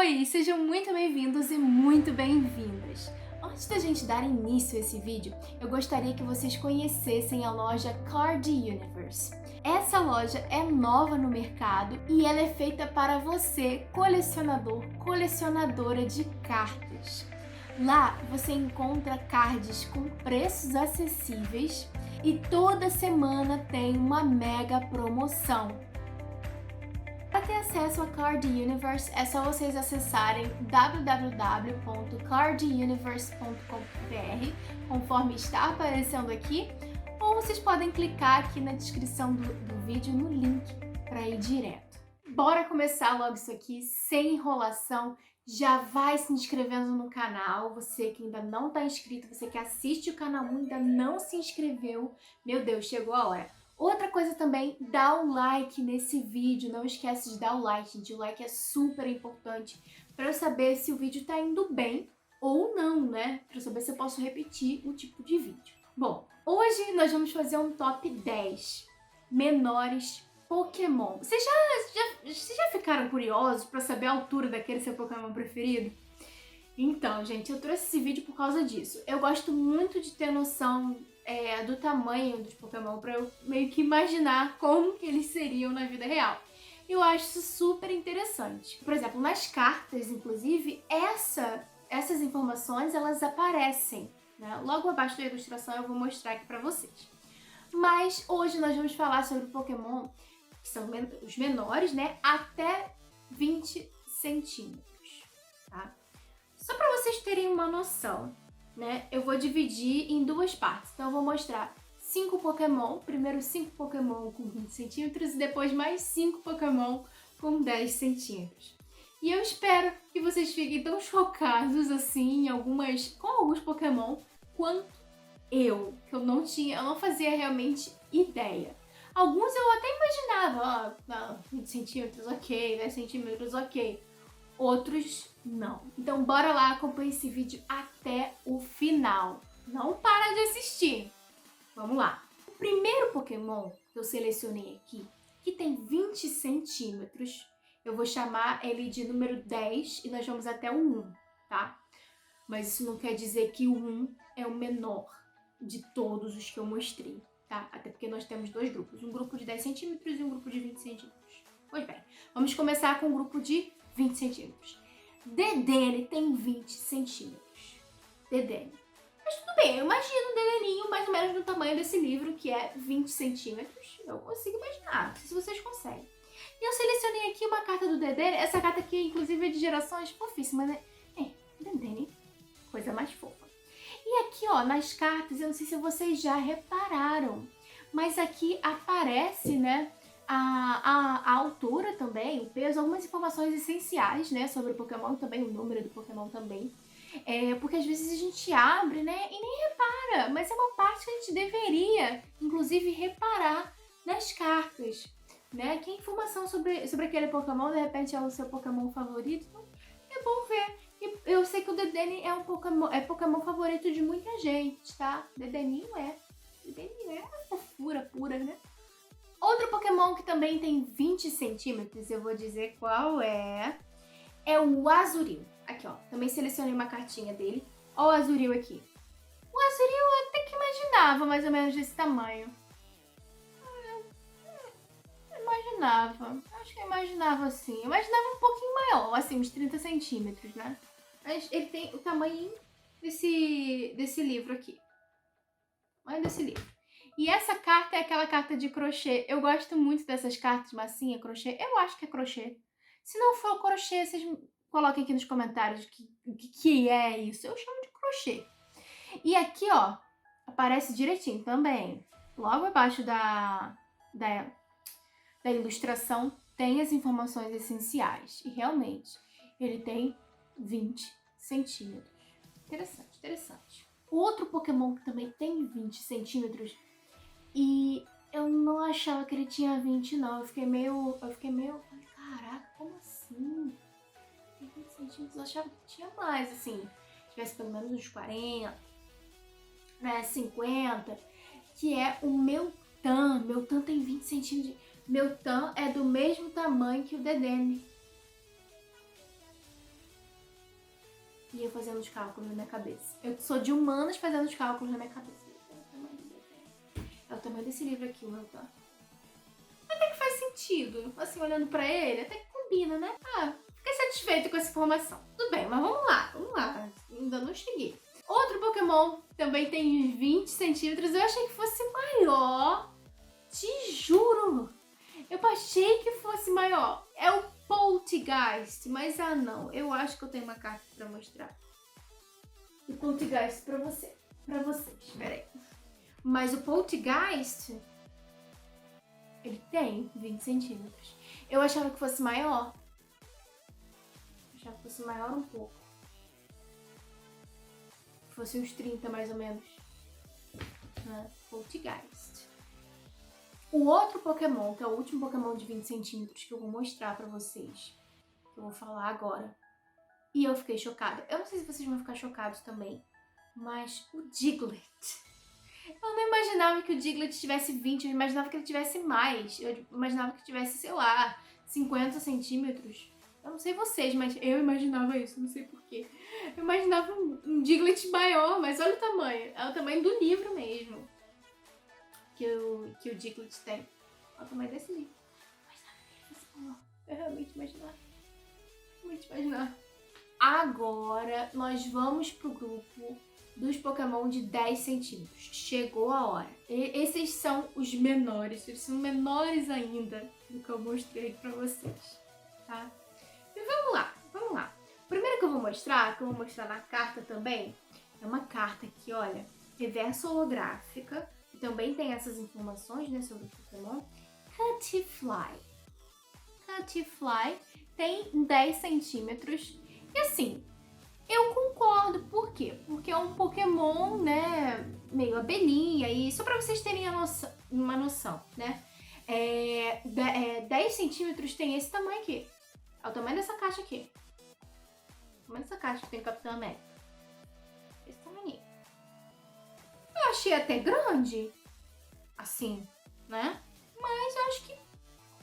Oi, sejam muito bem-vindos e muito bem-vindas! Antes da gente dar início a esse vídeo, eu gostaria que vocês conhecessem a loja Card Universe. Essa loja é nova no mercado e ela é feita para você, colecionador, colecionadora de cartas. Lá você encontra cards com preços acessíveis e toda semana tem uma mega promoção. Para ter acesso a Card Universe, é só vocês acessarem www.carduniverse.com.br, conforme está aparecendo aqui, ou vocês podem clicar aqui na descrição do vídeo no link para ir direto. Bora começar logo isso aqui, sem enrolação. Já vai se inscrevendo no canal, você que ainda não está inscrito, você que assiste o canal e ainda não se inscreveu, meu Deus, chegou a hora. Outra coisa também, dá um like nesse vídeo, não esquece de dar o like, gente, o like é super importante para eu saber se o vídeo tá indo bem ou não, né? Para eu saber se eu posso repetir o tipo de vídeo. Bom, hoje nós vamos fazer um top 10 menores Pokémon. Vocês já ficaram curiosos para saber a altura daquele seu Pokémon preferido? Então, gente, eu trouxe esse vídeo por causa disso. Eu gosto muito de ter noção do tamanho dos Pokémon para eu meio que imaginar como que eles seriam na vida real. Eu acho isso super interessante. Por exemplo, nas cartas, inclusive, essas informações elas aparecem, né? Logo abaixo da ilustração eu vou mostrar aqui para vocês. Mas hoje nós vamos falar sobre Pokémon que são os menores, né? Até 20 centímetros, tá? Só para vocês terem uma noção, né? Eu vou dividir em duas partes. Então eu vou mostrar 5 Pokémon, primeiro 5 Pokémon com 20 centímetros e depois mais 5 Pokémon com 10 centímetros. E eu espero que vocês fiquem tão chocados assim com alguns Pokémon quanto que eu não fazia realmente ideia. Alguns eu até imaginava, 20 centímetros ok, 10 centímetros ok. Outros não. Então bora lá, acompanhe esse vídeo até o final. Não para de assistir. Vamos lá. O primeiro Pokémon que eu selecionei aqui, que tem 20 centímetros, eu vou chamar ele de número 10 e nós vamos até o 1, tá? Mas isso não quer dizer que o 1 é o menor de todos os que eu mostrei, tá? Até porque nós temos dois grupos, um grupo de 10 centímetros e um grupo de 20 centímetros. Pois bem, vamos começar com o grupo de 20 centímetros. Dedenne tem 20 centímetros. Dedenne. Mas tudo bem, eu imagino um Dedenninho mais ou menos do tamanho desse livro, que é 20 centímetros. Eu consigo imaginar, não sei se vocês conseguem. E eu selecionei aqui uma carta do Dedenne, essa carta aqui inclusive é de gerações fofíssimas, né? Dedenne, coisa mais fofa. E aqui, ó, nas cartas, eu não sei se vocês já repararam, mas aqui aparece, né, a altura também, o peso, algumas informações essenciais, né, sobre o Pokémon também, o número do Pokémon também. Porque às vezes a gente abre, né, e nem repara, mas é uma parte que a gente deveria, inclusive, reparar nas cartas, né? Que informação sobre aquele Pokémon, de repente é o seu Pokémon favorito, então é bom ver. E eu sei que o Dedenne é Pokémon favorito de muita gente, tá? Dedenninho é fofura pura, né? Outro Pokémon que também tem 20 centímetros, eu vou dizer qual é o Azurill. Aqui, ó, também selecionei uma cartinha dele. Ó o Azurill aqui. O Azurill eu até que imaginava mais ou menos desse tamanho. Acho que eu imaginava assim. Eu imaginava um pouquinho maior, assim, uns 30 centímetros, né? Mas ele tem o tamanho desse livro aqui. Olha desse livro. E essa carta é aquela carta de crochê. Eu gosto muito dessas cartas, massinha, crochê. Eu acho que é crochê. Se não for crochê, vocês coloquem aqui nos comentários o que é isso. Eu chamo de crochê. E aqui, ó, aparece direitinho também. Logo abaixo da ilustração tem as informações essenciais. E realmente, ele tem 20 centímetros. Interessante, interessante. Outro Pokémon que também tem 20 centímetros e eu não achava que ele tinha 20, não. Eu fiquei meio... Caraca, como assim? 20 centímetros, eu achava que tinha mais, assim. Tivesse pelo menos uns 40, né, 50. Que é o Meltan. Meltan tem 20 centímetros. Meltan é do mesmo tamanho que o Dedenne. E eu fazendo os cálculos na minha cabeça. Eu sou de humanas fazendo os cálculos na minha cabeça. É o tamanho desse livro aqui, o meu, tá? Até que faz sentido. Assim, olhando pra ele, até que combina, né? Ah, fiquei satisfeita com essa informação. Tudo bem, mas vamos lá. Ainda não cheguei. Outro Pokémon também tem 20 centímetros. Eu achei que fosse maior. Te juro. Eu achei que fosse maior. É o Polteageist. Mas não. Eu acho que eu tenho uma carta pra mostrar. O Polteageist pra você. Pra vocês. Pera aí. Mas o Polteageist, ele tem 20 centímetros. Eu achava que fosse maior. Eu achava que fosse maior um pouco. Fosse uns 30 mais ou menos. Polteageist. O outro Pokémon, que é o último Pokémon de 20 centímetros que eu vou mostrar pra vocês. Que eu vou falar agora. E eu fiquei chocada. Eu não sei se vocês vão ficar chocados também. Mas o Diglett. Eu não imaginava que o Diglett tivesse 20, eu imaginava que ele tivesse mais. Eu imaginava que tivesse, sei lá, 50 centímetros. Eu não sei vocês, mas eu imaginava isso, não sei porquê. Eu imaginava um Diglett maior, mas olha o tamanho. É o tamanho do livro mesmo. Que o Diglett tem. Olha o tamanho desse livro. Eu realmente imaginava. Agora nós vamos pro grupo dos Pokémon de 10 centímetros. Chegou a hora. Esses são os menores. Eles são menores ainda do que eu mostrei pra vocês, tá? E vamos lá. O primeiro que eu vou mostrar, que eu vou mostrar na carta também, é uma carta aqui, olha, reverso holográfica. E também tem essas informações, né, sobre o Pokémon. Cutiefly. Cutiefly tem 10 centímetros. E assim, eu concordo. Por quê? Porque é um Pokémon, né, meio abelhinha. E só pra vocês terem uma noção, né? 10 centímetros tem esse tamanho aqui. É o tamanho dessa caixa aqui. O tamanho dessa caixa que tem o Capitão América. Esse tamanho. Eu achei até grande. Assim, né? Mas eu acho que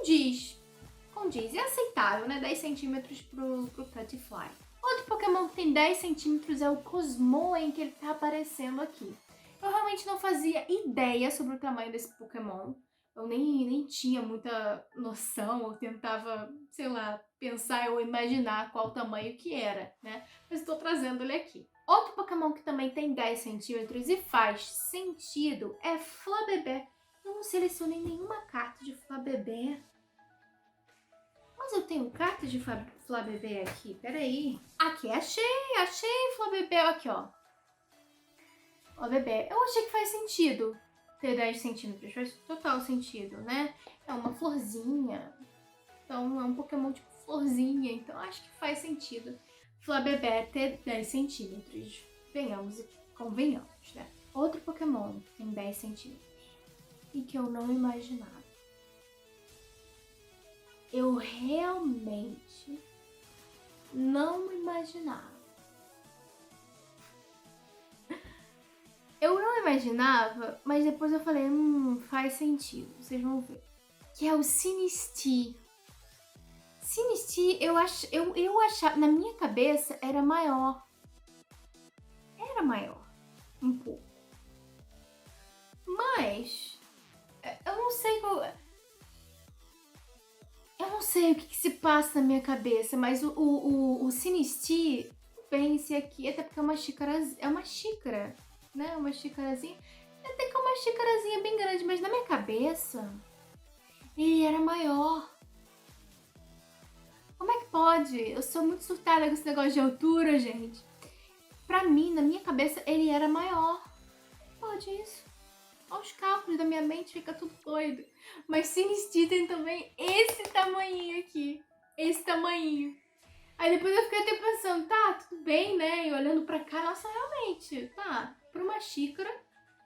condiz. É aceitável, né? 10 centímetros pro Cutiefly. Outro Pokémon que tem 10 centímetros é o Cosmoem, que ele tá aparecendo aqui. Eu realmente não fazia ideia sobre o tamanho desse Pokémon. Eu nem tinha muita noção, eu tentava, sei lá, pensar ou imaginar qual o tamanho que era, né? Mas estou trazendo ele aqui. Outro Pokémon que também tem 10 centímetros e faz sentido é Flabébé. Eu não selecionei nenhuma carta de Flabébé. Mas eu tenho carta de Flabébé aqui, peraí. Aqui, achei Flabébé, aqui ó. Flabébé, eu achei que faz sentido ter 10 centímetros, faz total sentido, né? É uma florzinha, então é um Pokémon tipo florzinha, então acho que faz sentido Flabébé ter 10 centímetros. Venhamos e convenhamos, né? Outro Pokémon que tem 10 centímetros e que eu não imaginava. Eu realmente não imaginava. Eu não imaginava, mas depois eu falei, faz sentido, vocês vão ver. Que é o Sinistea. Sinistea, eu achava, na minha cabeça, era maior. Era maior, um pouco. Mas, eu não sei eu não sei o que se passa na minha cabeça, mas o Sinistea, pense aqui, até porque é uma xícara, né? Uma xícarazinha. Até que é uma xícarazinha bem grande, mas na minha cabeça, ele era maior. Como é que pode? Eu sou muito surtada com esse negócio de altura, gente. Pra mim, na minha cabeça, ele era maior. Pode isso. Olha os cálculos da minha mente, fica tudo doido. Mas Sinistea tem também esse tamanhinho aqui. Esse tamanhinho. Aí depois eu fiquei até pensando, tá, tudo bem, né? E olhando pra cá, nossa, realmente, tá. Pra uma xícara,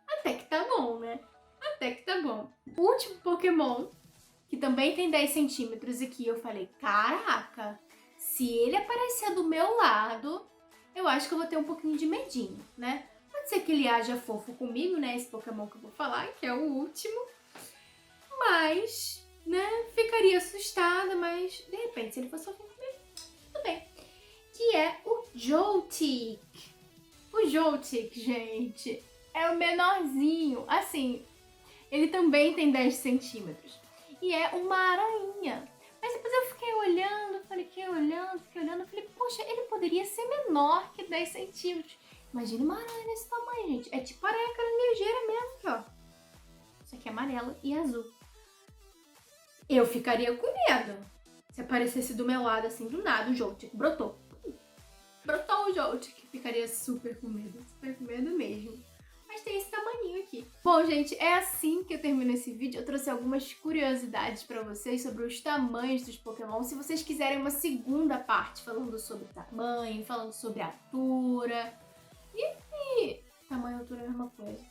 até que tá bom, né? Até que tá bom. O último Pokémon, que também tem 10 centímetros e que eu falei, caraca, se ele aparecer do meu lado, eu acho que eu vou ter um pouquinho de medinho, né? Pode ser que ele haja fofo comigo, né? Esse Pokémon que eu vou falar, que é o último. Mas, né? Ficaria assustada, mas de repente, se ele fosse fofo comigo, tudo bem. Que é o Joltik. O Joltik, gente, é o menorzinho. Assim, ele também tem 10 centímetros. E é uma aranha. Mas depois eu fiquei olhando, fiquei olhando. Falei, poxa, ele poderia ser menor que 10 centímetros. Imagina uma aranha desse tamanho, gente. É tipo aranha caranguejeira mesmo, aqui, ó. Isso aqui é amarelo e azul. Eu ficaria com medo se aparecesse do meu lado, assim, do nada, o Joltik brotou. Brotou o Joltik. Ficaria super com medo mesmo. Mas tem esse tamaninho aqui. Bom, gente, é assim que eu termino esse vídeo. Eu trouxe algumas curiosidades pra vocês sobre os tamanhos dos Pokémon. Se vocês quiserem uma segunda parte falando sobre tamanho, falando sobre altura. E tamanho e altura é a mesma coisa.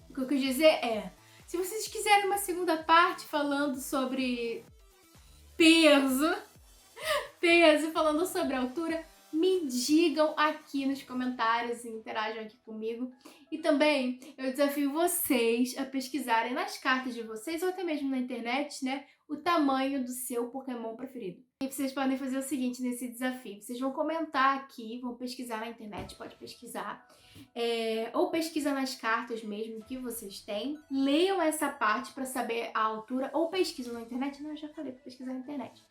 O que eu quis dizer é, se vocês quiserem uma segunda parte falando sobre peso, falando sobre altura, me digam aqui nos comentários e interajam aqui comigo. E também eu desafio vocês a pesquisarem nas cartas de vocês ou até mesmo na internet, né, o tamanho do seu Pokémon preferido. E vocês podem fazer o seguinte nesse desafio, vocês vão comentar aqui, vão pesquisar na internet, pode pesquisar, ou pesquisa nas cartas mesmo que vocês têm, leiam essa parte para saber a altura, ou pesquisam na internet, não, eu já falei para pesquisar na internet.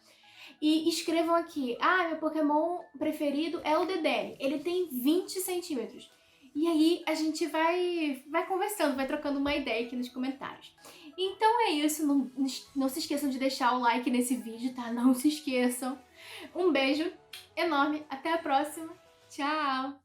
E escrevam aqui, meu Pokémon preferido é o Dedenne, ele tem 20 centímetros. E aí a gente vai conversando, vai trocando uma ideia aqui nos comentários. Então é isso, não se esqueçam de deixar o like nesse vídeo, tá? Não se esqueçam. Um beijo enorme, até a próxima, tchau!